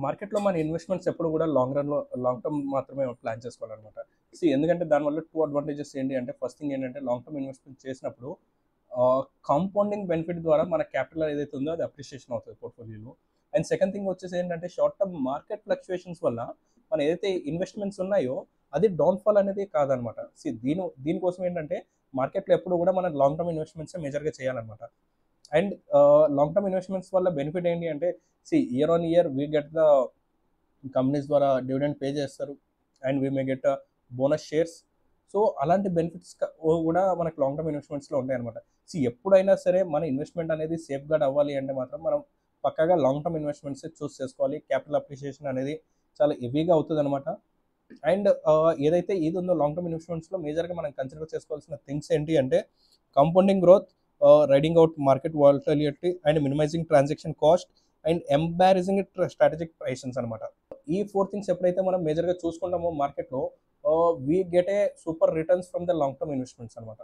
మార్కెట్‌లో మన ఇన్వెస్ట్‌మెంట్స్ ఎప్పుడు కూడా లాంగ్ టర్మ్ మాత్రమే ప్లాన్ చేసుకోవాలనమాట. ఎందుకంటే దానివల్ల 2 అడ్వాంటేజెస్ ఏంటి అంటే ఫస్ట్ థింగ్ ఏంటంటే లాంగ్ టర్మ్ ఇన్వెస్ట్‌మెంట్ చేసినప్పుడు కాంపౌండింగ్ బెనిఫిట్ ద్వారా మన క్యాపిటల్ ఏదైతే ఉందో అది అప్రిషియేషన్ అవుతది పోర్ట్‌ఫోలియోలో. అండ్ సెకండ్ థింగ్ వచ్చేసి ఏంటంటే షార్ట్ టర్మ్ మార్కెట్ ఫ్లక్చుయేషన్స్ వల్ల మన ఏదైతే ఇన్వెస్ట్‌మెంట్స్ ఉన్నాయో అది డౌన్‌ఫాల్ అనేది కాదనమాట. దీనికోసం ఏంటంటే మార్కెట్‌లో ఎప్పుడు కూడా మనం లాంగ్ టర్మ్ ఇన్వెస్ట్‌మెంట్సే మేజర్‌గా చేయాలనమాట. అండ్ లాంగ్ టర్మ్ ఇన్వెస్ట్‌మెంట్స్ వల్ల బెనిఫిట్ ఏంటి అంటే year on year we get the companies ద్వారా డివిడెండ్ పే చేస్తారు. And we may get bonus shares. So అలాంటి బెనిఫిట్స్ కూడా మనకు లాంగ్ టర్మ్ ఇన్వెస్ట్‌మెంట్స్‌లో ఉంటాయన్నమాట. ఎప్పుడైనా సరే మన ఇన్వెస్ట్‌మెంట్ అనేది సేఫ్‌గార్డ్ అవ్వాలి అంటే మాత్రం మనం పక్కాగా లాంగ్ టర్మ్ ఇన్వెస్ట్‌మెంట్సే చూస్ చేసుకోవాలి. క్యాపిటల్ అప్రిషియేషన్ అనేది చాలా హెవీగా అవుతదనమాట. అండ్ ఏదైతే ఇది ఉందో లాంగ్ టర్మ్ ఇన్వెస్ట్‌మెంట్స్‌లో మేజర్‌గా మనం కన్సిడర్ చేసుకోవాల్సిన థింగ్స్ ఏంటి అంటే compounding growth, riding out market volatility and minimising transaction cost and embarrassing strategic prices అనమాట. ఈ 4 థింగ్స్ ఎప్పుడైతే మనం మేజర్‌గా చూసుకుంటామో మార్కెట్‌లో we get a super returns from the long term investments అనమాట.